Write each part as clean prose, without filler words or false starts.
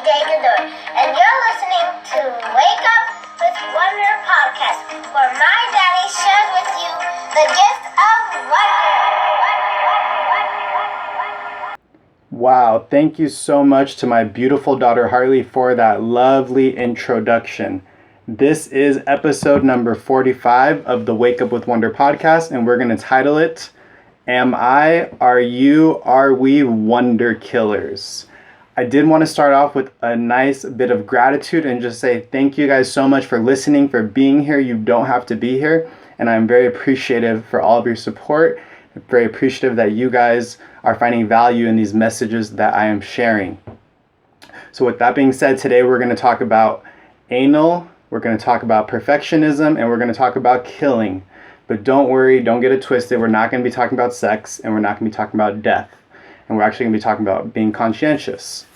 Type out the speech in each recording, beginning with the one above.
Godoy, and you're listening to Wake Up with Wonder podcast, where my daddy shares with you the gift of wonder. Wow, thank you so much to my beautiful daughter Harley for that lovely introduction. This is episode number 45 of the Wake Up with Wonder podcast, and we're going to title it, Am I, Are You, Are We Wonderkillers? I did want to start off with a nice bit of gratitude and just say thank you guys so much for listening, for being here. You don't have to be here, and I'm very appreciative for all of your support. I'm very appreciative that you guys are finding value in these messages that I am sharing. So with that being said, today we're going to talk about anal, we're going to talk about perfectionism, and we're going to talk about killing. But don't worry, don't get it twisted. We're not going to be talking about sex, and we're not going to be talking about death. And we're actually going to be talking about being conscientious.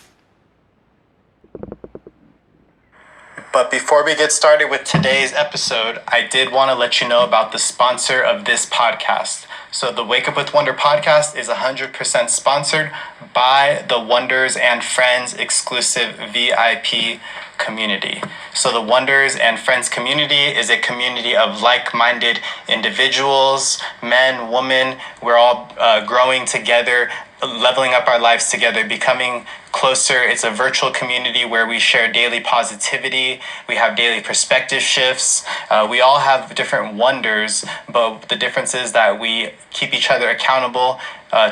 But before we get started with today's episode, I did want to let you know about the sponsor of this podcast. So the Wake Up with Wonder podcast is 100% sponsored by the Wonders and Friends exclusive VIP community. So the Wonders and Friends community is a community of like-minded individuals, men, women. We're all growing together, leveling up our lives together, becoming closer. It's a virtual community where we share daily positivity. We have daily perspective shifts. We all have different wonders, but the difference is that we keep each other accountable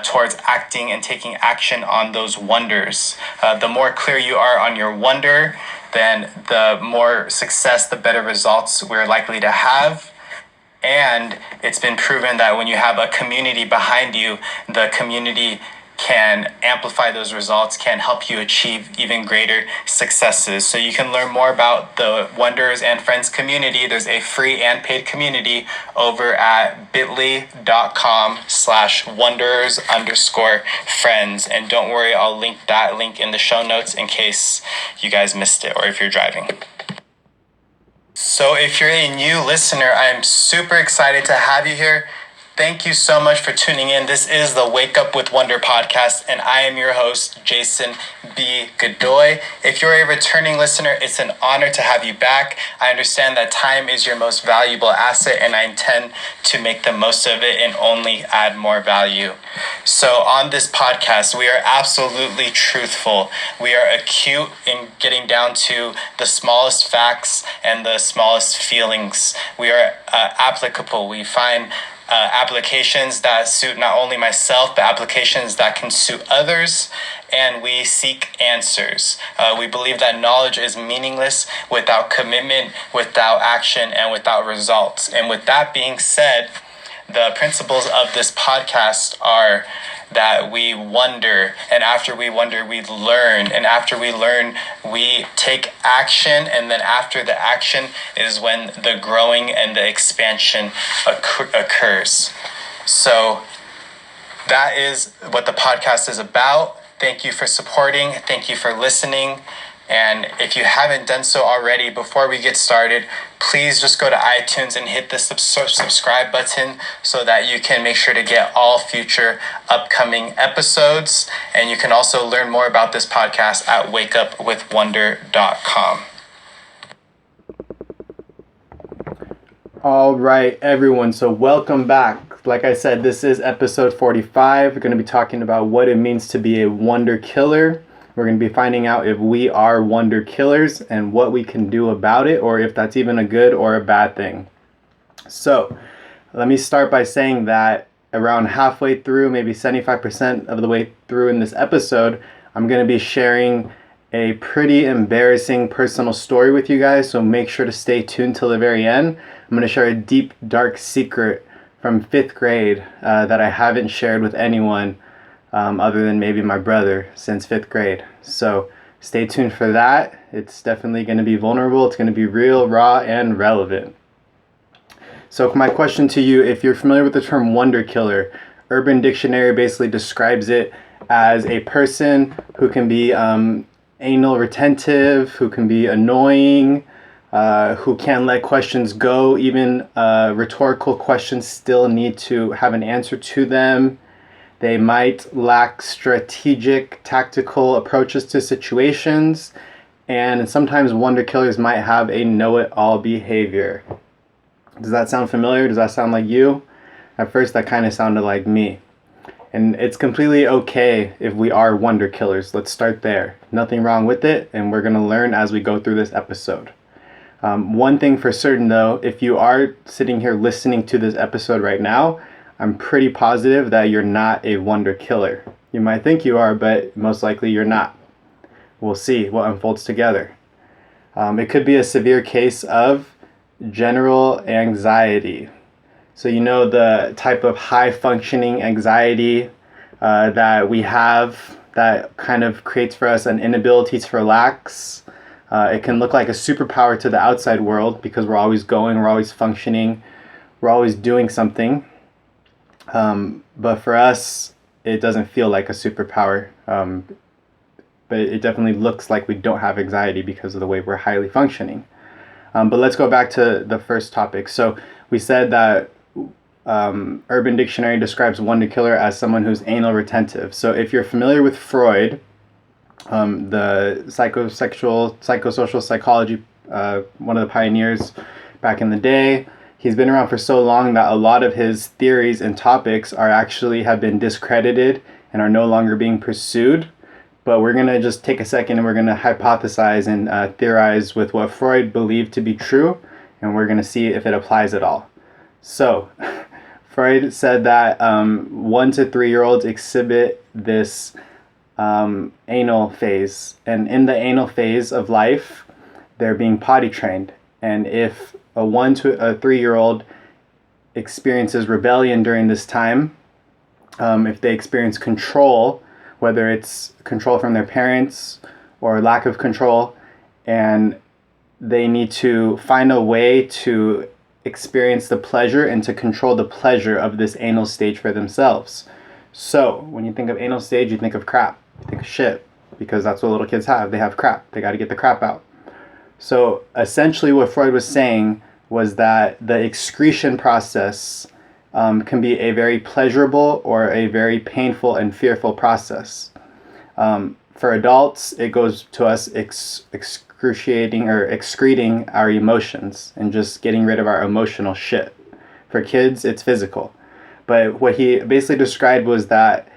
towards acting and taking action on those wonders. The more clear you are on your wonder, then the more success, the better results we're likely to have. And it's been proven that when you have a community behind you, the community can amplify those results, can help you achieve even greater successes. So you can learn more about the Wonders and Friends community. There's a free and paid community over at bit.ly/wonders_friends. And don't worry, I'll link that link in the show notes in case you guys missed it or if you're driving. So if you're a new listener, I'm super excited to have you here. Thank you so much for tuning in. This is the Wake Up with Wonder podcast, and I am your host, Jason B. Godoy. If you're a returning listener, it's an honor to have you back. I understand that time is your most valuable asset, and I intend to make the most of it and only add more value. So on this podcast, we are absolutely truthful. We are acute in getting down to the smallest facts and the smallest feelings. We are applicable. We find applications that suit not only myself, but applications that can suit others, and we seek answers. We believe that knowledge is meaningless without commitment, without action, and without results. And with that being said, the principles of this podcast are that we wonder, and after we wonder, we learn, and after we learn, we take action, and then after the action is when the growing and the expansion occurs. So that is what the podcast is about. Thank you for supporting. Thank you for listening. And if you haven't done so already, before we get started, please just go to iTunes and hit the subscribe button so that you can make sure to get all future upcoming episodes. And you can also learn more about this podcast at wakeupwithwonder.com. All right, everyone. So welcome back. Like I said, this is episode 45. We're going to be talking about what it means to be a wonder killer. We're going to be finding out if we are wonder killers and what we can do about it, or if that's even a good or a bad thing. So let me start by saying that around halfway through, maybe 75% of the way through in this episode, I'm going to be sharing a pretty embarrassing personal story with you guys. So make sure to stay tuned till the very end. I'm going to share a deep, dark secret from 5th grade that I haven't shared with anyone other than maybe my brother since 5th grade. So stay tuned for that. It's definitely going to be vulnerable. It's going to be real, raw, and relevant. So my question to you, if you're familiar with the term wonder killer, Urban Dictionary basically describes it as a person who can be anal retentive, who can be annoying, who can't let questions go. Even rhetorical questions still need to have an answer to them. They might lack strategic, tactical approaches to situations, and sometimes wonder killers might have a know-it-all behavior. Does that sound familiar? Does that sound like you? At first, that kind of sounded like me. And it's completely okay if we are wonder killers. Let's start there. Nothing wrong with it, and we're going to learn as we go through this episode. One thing for certain, though, if you are sitting here listening to this episode right now, I'm pretty positive that you're not a wonder killer. You might think you are, but most likely you're not. We'll see what unfolds together. It could be a severe case of general anxiety. So you know the type of high functioning anxiety that we have that kind of creates for us an inability to relax. It can look like a superpower to the outside world because we're always going, we're always functioning, we're always doing something. But for us, it doesn't feel like a superpower. But it definitely looks like we don't have anxiety because of the way we're highly functioning. But let's go back to the first topic. So we said that Urban Dictionary describes wonder killer as someone who's anal retentive. So if you're familiar with Freud, the psychosocial psychology, one of the pioneers back in the day, he's been around for so long that a lot of his theories and topics have been discredited and are no longer being pursued. But we're going to just take a second and we're going to hypothesize and theorize with what Freud believed to be true, and we're going to see if it applies at all. So, Freud said that 1 to 3 year olds exhibit this anal phase, and in the anal phase of life, they're being potty trained. And if a 1 to a 3 year old experiences rebellion during this time, if they experience control, whether it's control from their parents or lack of control, and they need to find a way to experience the pleasure and to control the pleasure of this anal stage for themselves. So when you think of anal stage, you think of crap, you think of shit, because that's what little kids have. They have crap. They got to get the crap out. So essentially what Freud was saying was that the excretion process can be a very pleasurable or a very painful and fearful process. For adults, it goes to us excruciating or excreting our emotions and just getting rid of our emotional shit. For kids, it's physical. But what he basically described was that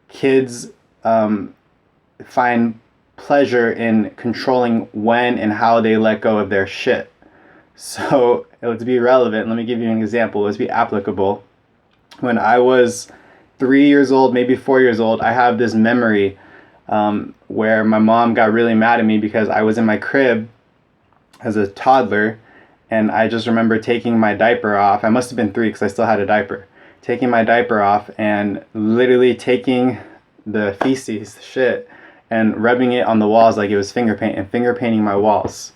kids find pleasure in controlling when and how they let go of their shit. So let's be relevant. Let me give you an example. Let's be applicable. When I was 3 years old, maybe 4 years old, I have this memory where my mom got really mad at me because I was in my crib as a toddler, and I just remember taking my diaper off. I must have been 3 because I still had a diaper. Taking my diaper off and literally taking the feces, the shit, and rubbing it on the walls like it was finger paint and finger painting my walls.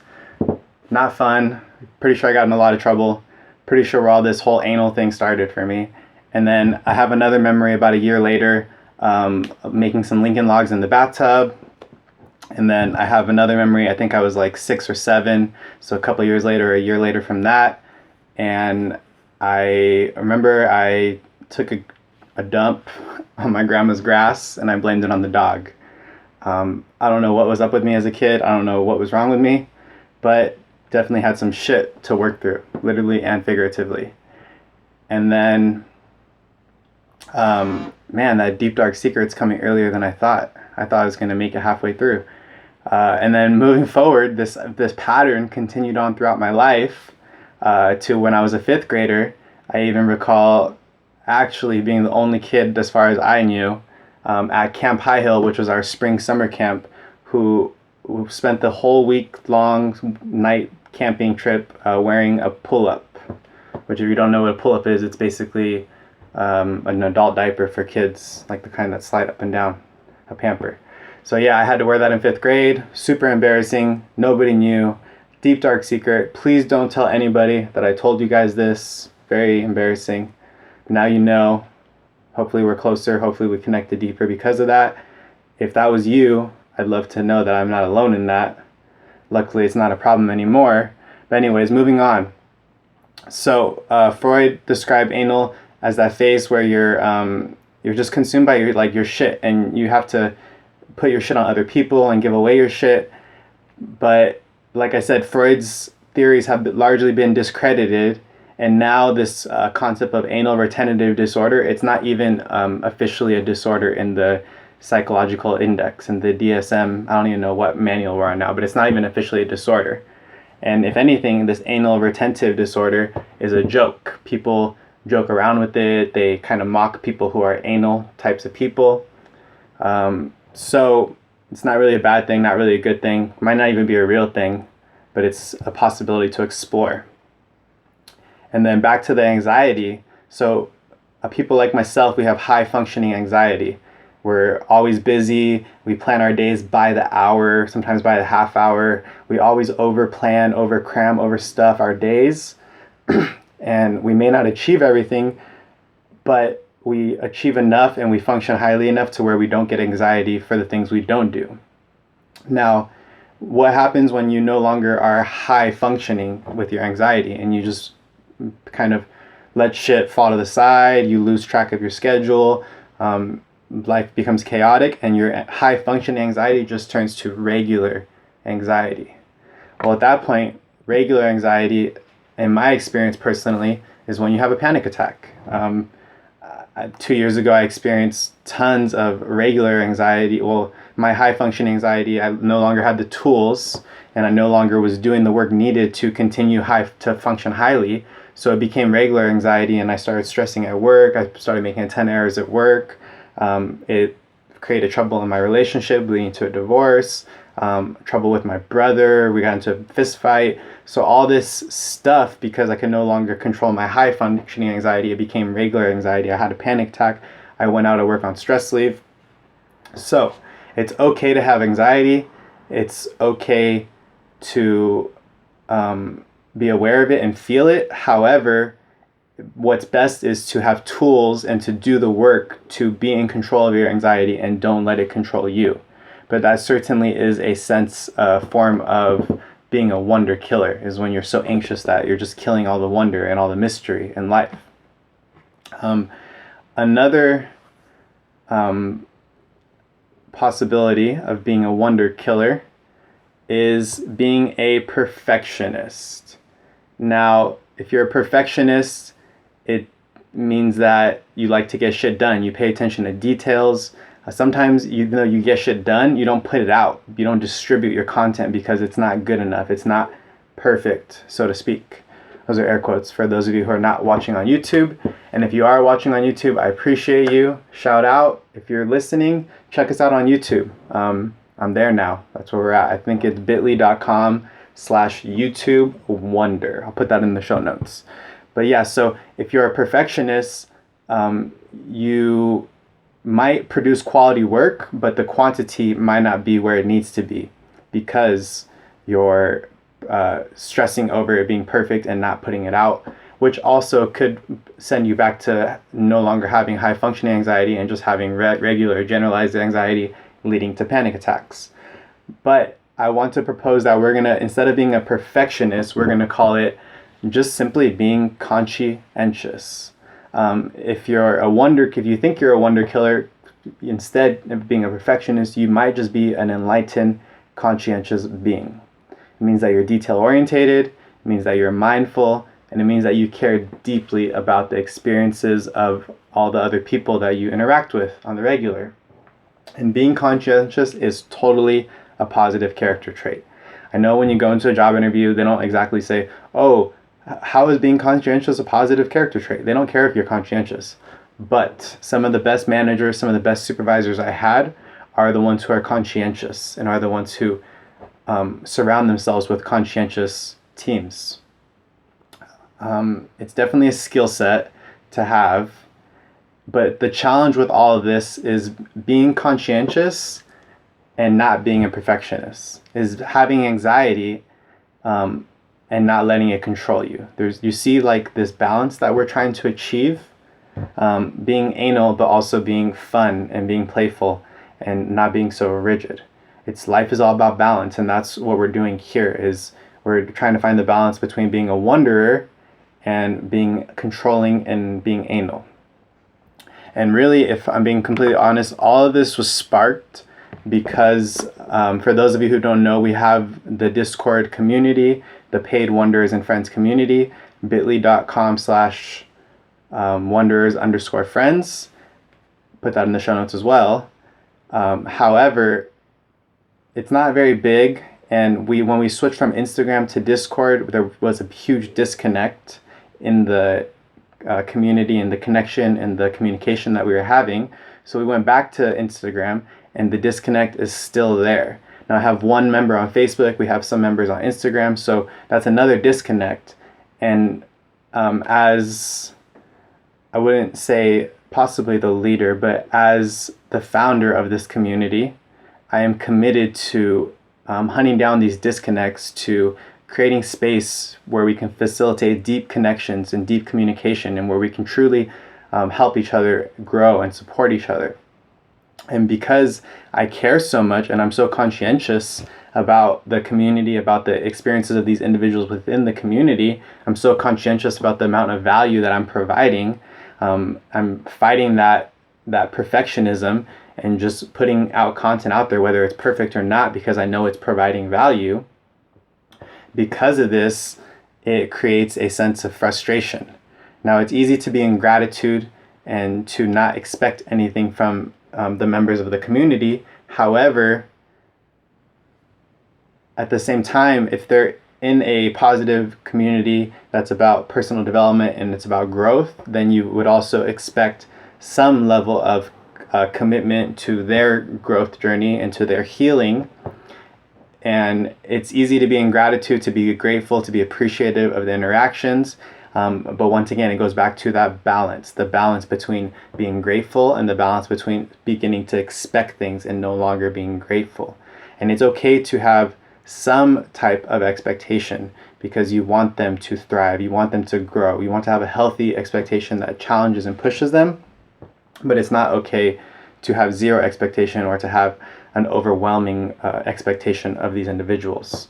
Not fun. Pretty sure I got in a lot of trouble. Pretty sure where all this whole anal thing started for me. And then I have another memory about a year later, making some Lincoln Logs in the bathtub. And then I have another memory, I think I was like 6 or 7, so a couple years later, a year later from that. And I remember I took a dump on my grandma's grass and I blamed it on the dog. I don't know what was up with me as a kid. I don't know what was wrong with me, but definitely had some shit to work through, literally and figuratively. And then, man, that deep dark secret's coming earlier than I thought. I thought I was going to make it halfway through. And then moving forward, this pattern continued on throughout my life to when I was a 5th grader. I even recall actually being the only kid, as far as I knew, at Camp High Hill, which was our spring-summer camp, who spent the whole week-long night camping trip wearing a pull-up, which if you don't know what a pull-up is, it's basically an adult diaper for kids, like the kind that slide up and down, a pamper. So yeah, I had to wear that in 5th grade. Super embarrassing. Nobody knew. Deep dark secret. Please don't tell anybody that I told you guys this. Very embarrassing. Now you know. Hopefully we're closer. Hopefully we connected deeper because of that. If that was you, I'd love to know that I'm not alone in that. Luckily it's not a problem anymore. But anyways, moving on. So Freud described anal as that phase where you're you're just consumed by your shit, and you have to put your shit on other people and give away your shit. But like I said, Freud's theories have largely been discredited, and now this concept of anal retentive disorder, it's not even officially a disorder in the psychological index and the DSM. I don't even know what manual we're on now, but it's not even officially a disorder. And if anything, this anal retentive disorder is a joke. People joke around with it. They kind of mock people who are anal types of people. So it's not really a bad thing, not really a good thing. Might not even be a real thing, but it's a possibility to explore. And then back to the anxiety. So people like myself, we have high functioning anxiety. We're always busy. We plan our days by the hour, sometimes by the half hour. We always over plan, over cram, over stuff our days. And we may not achieve everything, but we achieve enough and we function highly enough to where we don't get anxiety for the things we don't do. Now, what happens when you no longer are high functioning with your anxiety and you just kind of let shit fall to the side, you lose track of your schedule, life becomes chaotic, and your high functioning anxiety just turns to regular anxiety. Well, at that point, regular anxiety, in my experience personally, is when you have a panic attack. 2 years ago, I experienced tons of regular anxiety. Well, my high functioning anxiety, I no longer had the tools, and I no longer was doing the work needed to continue to function highly. So it became regular anxiety, and I started stressing at work. I started making 10 errors at work. It created trouble in my relationship, leading to a divorce, trouble with my brother. We got into a fist fight. So all this stuff, because I could no longer control my high functioning anxiety, it became regular anxiety. I had a panic attack. I went out of work on stress leave. So it's okay to have anxiety. It's okay to be aware of it and feel it. However, what's best is to have tools and to do the work to be in control of your anxiety and don't let it control you. But that certainly is a form of being a wonder killer, is when you're so anxious that you're just killing all the wonder and all the mystery in life. Another possibility of being a wonder killer is being a perfectionist. Now, if you're a perfectionist, it means that you like to get shit done. You pay attention to details. Sometimes, even though you get shit done, you don't put it out. You don't distribute your content because it's not good enough. It's not perfect, so to speak. Those are air quotes for those of you who are not watching on YouTube. And if you are watching on YouTube, I appreciate you. Shout out. If you're listening, check us out on YouTube. I'm there now. That's where we're at. I think it's bit.ly/YouTube Wonder. I'll put that in the show notes. But yeah, so if you're a perfectionist, you might produce quality work, but the quantity might not be where it needs to be because you're stressing over it being perfect and not putting it out, which also could send you back to no longer having high functioning anxiety and just having regular generalized anxiety leading to panic attacks. But I want to propose that we're gonna, instead of being a perfectionist, we're gonna call it just simply being conscientious. If you think you're a wonder killer, instead of being a perfectionist, you might just be an enlightened, conscientious being. It means that you're detail orientated, it means that you're mindful, and it means that you care deeply about the experiences of all the other people that you interact with on the regular. And being conscientious is totally a positive character trait. I know when you go into a job interview, they don't exactly say, oh, how is being conscientious a positive character trait? They don't care if you're conscientious. But some of the best managers, some of the best supervisors I had are the ones who are conscientious and are the ones who surround themselves with conscientious teams. It's definitely a skill set to have. But the challenge with all of this is being conscientious and not being a perfectionist, is having anxiety and not letting it control you. You see like this balance that we're trying to achieve, being anal but also being fun and being playful and not being so rigid. Life is all about balance, and that's what we're doing here. Is we're trying to find the balance between being a wanderer and being controlling and being anal. And really, if I'm being completely honest, all of this was sparked because for those of you who don't know, we have the Discord community, the paid Wanderers and Friends community, bit.ly/wanderers_friends. Put that in the show notes as well. However, it's not very big, and when we switched from Instagram to Discord, there was a huge disconnect in the community and the connection and the communication that we were having. So we went back to Instagram, and the disconnect is still there. Now I have one member on Facebook, we have some members on Instagram, so that's another disconnect. And as I wouldn't say possibly the leader, but as the founder of this community, I am committed to hunting down these disconnects, to creating space where we can facilitate deep connections and deep communication, and where we can truly help each other grow and support each other. And because I care so much and I'm so conscientious about the community, about the experiences of these individuals within the community, I'm so conscientious about the amount of value that I'm providing. I'm fighting that perfectionism and just putting out content out there, whether it's perfect or not, because I know it's providing value. Because of this, it creates a sense of frustration. Now, it's easy to be in gratitude and to not expect anything from the members of the community. However, at the same time, if they're in a positive community that's about personal development and it's about growth, then you would also expect some level of commitment to their growth journey and to their healing. And it's easy to be in gratitude, to be grateful, to be appreciative of the interactions. But once again, it goes back to that balance, the balance between being grateful and the balance between beginning to expect things and no longer being grateful. And it's okay to have some type of expectation because you want them to thrive, you want them to grow, you want to have a healthy expectation that challenges and pushes them. But it's not okay to have zero expectation or to have an overwhelming expectation of these individuals.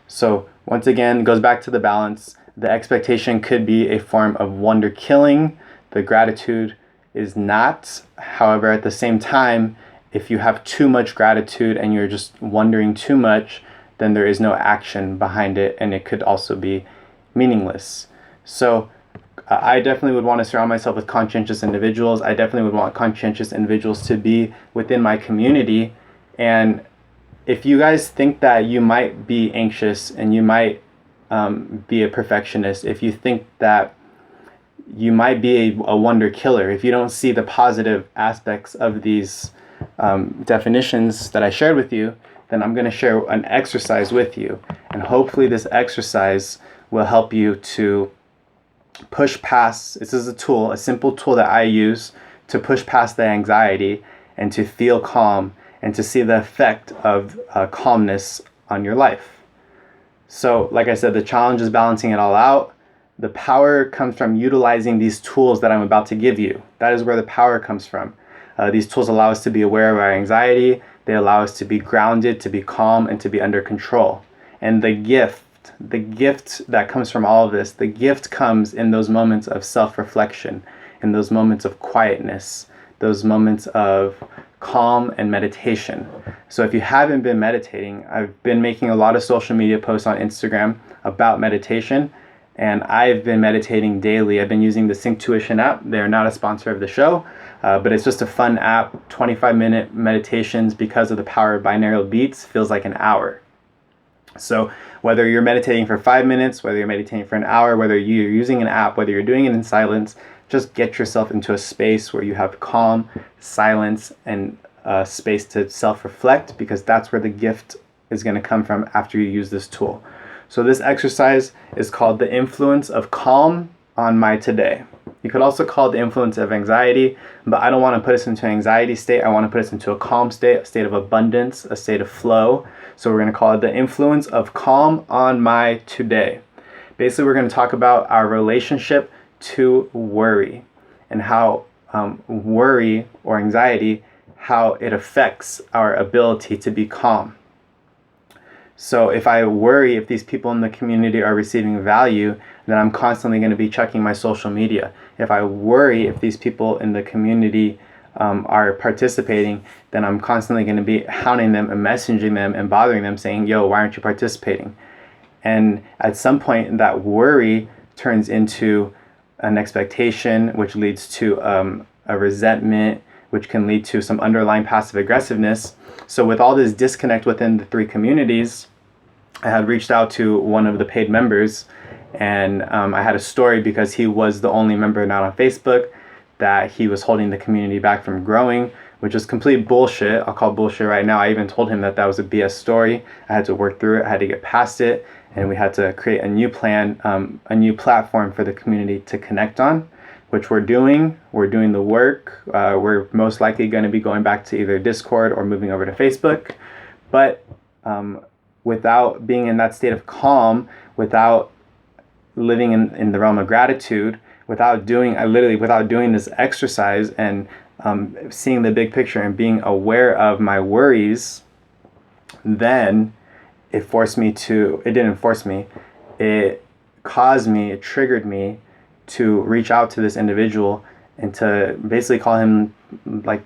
So once again, it goes back to the balance. The expectation could be a form of wonder killing. The gratitude is not. However, at the same time, if you have too much gratitude and you're just wondering too much, then there is no action behind it, and it could also be meaningless. So I definitely would want to surround myself with conscientious individuals. I definitely would want conscientious individuals to be within my community. And if you guys think that you might be anxious and you might be a perfectionist, if you think that you might be a wonder killer, if you don't see the positive aspects of these definitions that I shared with you, then I'm going to share an exercise with you. And hopefully this exercise will help you to push past, this is a tool, a simple tool that I use to push past the anxiety and to feel calm and to see the effect of calmness on your life. So like I said, the challenge is balancing it all out. The power comes from utilizing these tools that I'm about to give you. That is where the power comes from. These tools allow us to be aware of our anxiety. They allow us to be grounded, to be calm, and to be under control. And the gift that comes from all of this, the gift comes in those moments of self-reflection, in those moments of quietness, those moments of calm and meditation. So if you haven't been meditating, I've been making a lot of social media posts on Instagram about meditation, and I've been meditating daily. I've been using the Synctuition app. They're not a sponsor of the show, but it's just a fun app. 25-minute meditations, because of the power of binaural beats, feels like an hour. So whether you're meditating for 5 minutes, whether you're meditating for an hour, whether you're using an app, whether you're doing it in silence, just get yourself into a space where you have calm, silence, and space to self-reflect, because that's where the gift is going to come from after you use this tool. So this exercise is called the influence of calm on my today. You could also call it the influence of anxiety, but I don't want to put us into an anxiety state. I want to put us into a calm state, a state of abundance, a state of flow. So we're going to call it the influence of calm on my today. Basically, we're going to talk about our relationship to worry and how worry or anxiety, how it affects our ability to be calm. So if I worry if these people in the community are receiving value, then I'm constantly going to be checking my social media. If I worry if these people in the community are participating, then I'm constantly going to be hounding them and messaging them and bothering them saying, yo, why aren't you participating? And at some point, that worry turns into an expectation, which leads to a resentment, which can lead to some underlying passive aggressiveness. So with all this disconnect within the three communities, I had reached out to one of the paid members, and I had a story because he was the only member not on Facebook, that he was holding the community back from growing, which is complete bullshit. I'll call bullshit right now. I even told him that that was a BS story. I had to work through it. I had to get past it, and we had to create a new plan, a new platform for the community to connect on, which we're doing. We're doing the work. We're most likely going to be going back to either Discord or moving over to Facebook. But without being in that state of calm, without living in the realm of gratitude, without doing this exercise and seeing the big picture and being aware of my worries, then it triggered me to reach out to this individual and to basically call him like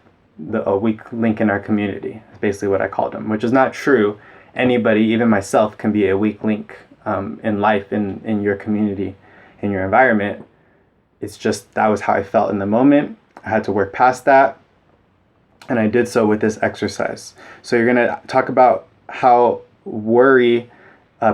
a weak link in our community. That's basically what I called him, which is not true. Anybody, even myself, can be a weak link in life, in your community, in your environment. It's just that was how I felt in the moment. I had to work past that, and I did so with this exercise. So you're going to talk about how worry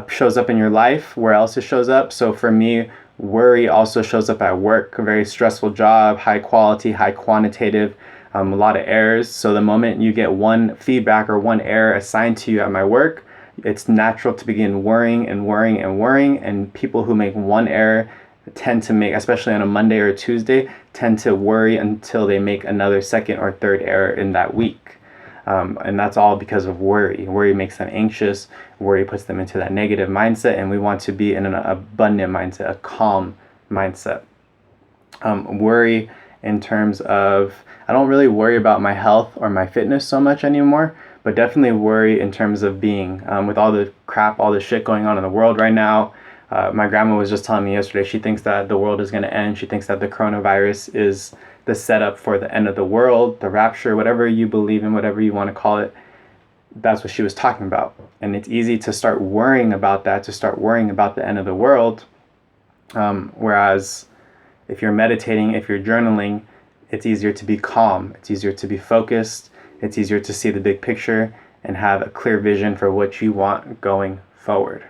shows up in your life, where else it shows up. So for me, worry also shows up at work. A very stressful job, high quality, high quantitative, a lot of errors. So the moment you get one feedback or one error assigned to you at my work, it's natural to begin worrying and worrying and worrying. And people who make one error tend to make, especially on a Monday or a Tuesday, tend to worry until they make another second or third error in that week. And that's all because of worry. Worry makes them anxious. Worry puts them into that negative mindset, and we want to be in an abundant mindset, a calm mindset. Worry in terms of, I don't really worry about my health or my fitness so much anymore, but definitely worry in terms of being, with all the crap, all the shit going on in the world right now. My grandma was just telling me yesterday, she thinks that the world is going to end. She thinks that the coronavirus is the setup for the end of the world, the rapture, whatever you believe in, whatever you want to call it. That's what she was talking about. And it's easy to start worrying about that, to start worrying about the end of the world. Whereas if you're meditating, if you're journaling, it's easier to be calm. It's easier to be focused. It's easier to see the big picture and have a clear vision for what you want going forward.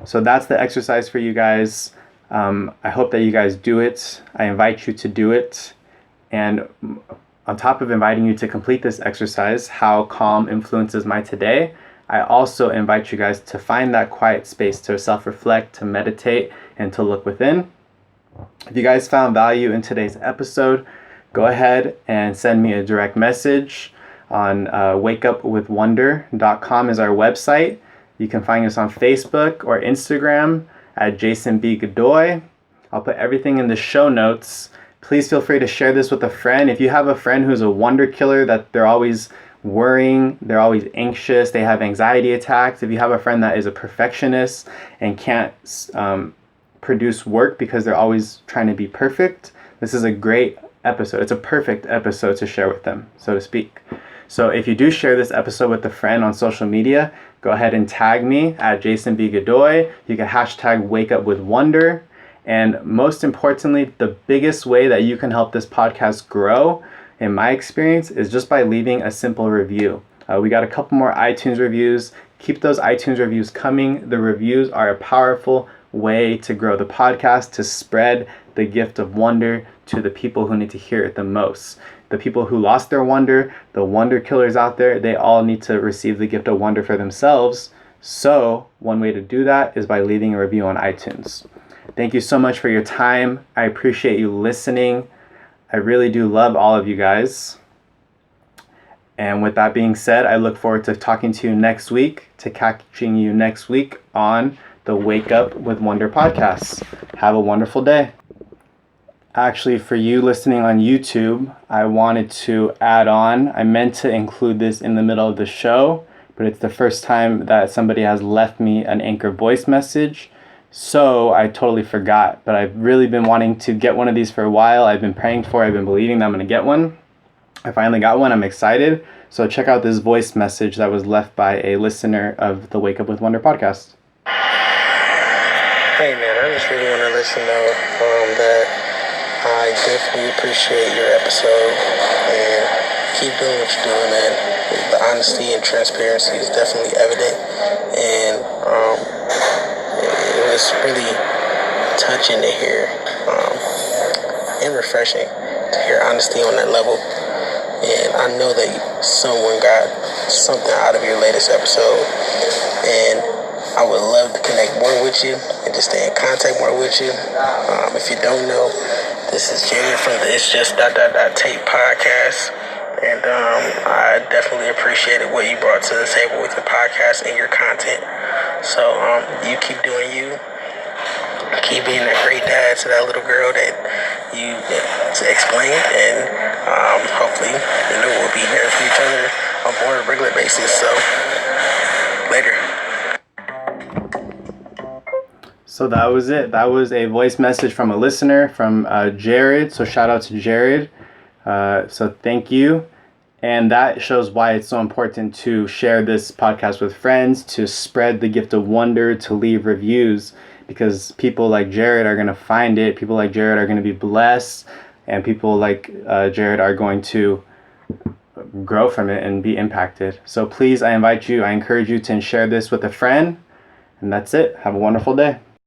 So that's the exercise for you guys. I hope that you guys do it. I invite you to do it. And on top of inviting you to complete this exercise, how calm influences my today, I also invite you guys to find that quiet space to self-reflect, to meditate, and to look within. If you guys found value in today's episode, go ahead and send me a direct message on wakeupwithwonder.com is our website. You can find us on Facebook or Instagram at Jason B. Godoy. I'll put everything in the show notes. Please feel free to share this with a friend. If you have a friend who's a wonder killer, that they're always worrying, they're always anxious, they have anxiety attacks. If you have a friend that is a perfectionist and can't produce work because they're always trying to be perfect, this is a great episode. It's a perfect episode to share with them, so to speak. So if you do share this episode with a friend on social media, go ahead and tag me at Jason B. Godoy. You can hashtag WakeUpWithWonder. And most importantly, the biggest way that you can help this podcast grow, in my experience, is just by leaving a simple review. We got a couple more iTunes reviews. Keep those iTunes reviews coming. The reviews are a powerful way to grow the podcast, to spread the gift of wonder to the people who need to hear it the most. The people who lost their wonder, the wonder killers out there, they all need to receive the gift of wonder for themselves. So one way to do that is by leaving a review on iTunes. Thank you so much for your time. I appreciate you listening. I really do love all of you guys. And with that being said, I look forward to talking to you next week, to catching you next week on the Wake Up with Wonder podcast. Have a wonderful day. Actually, for you listening on YouTube, I wanted to add on, I meant to include this in the middle of the show, but it's the first time that somebody has left me an Anchor voice message. So I totally forgot, but I've really been wanting to get one of these for a while. I've been praying for it. I've been believing that I'm going to get one. I finally got one. I'm excited. So check out this voice message that was left by a listener of the Wake Up with Wonder podcast. Hey man, I just really want to let you know that I definitely appreciate your episode, and keep doing what you're doing, man. The honesty and transparency is definitely evident, and it was really touching to hear and refreshing to hear honesty on that level. And I know that someone got something out of your latest episode, and I would love to connect more with you and just stay in contact more with you. If you don't know, this is Jared from the It's Just Tape podcast, and I definitely appreciated what you brought to the table with your podcast and your content. So you keep doing you. Keep being that great dad to that little girl that you explained, and hopefully, we'll be hearing from each other on more regular basis. So, later. So that was it. That was a voice message from a listener, from Jared. So shout out to Jared. So thank you. And that shows why it's so important to share this podcast with friends, to spread the gift of wonder, to leave reviews, because people like Jared are going to find it. People like Jared are going to be blessed, and people like Jared are going to grow from it and be impacted. So please, I invite you, I encourage you to share this with a friend. And that's it. Have a wonderful day.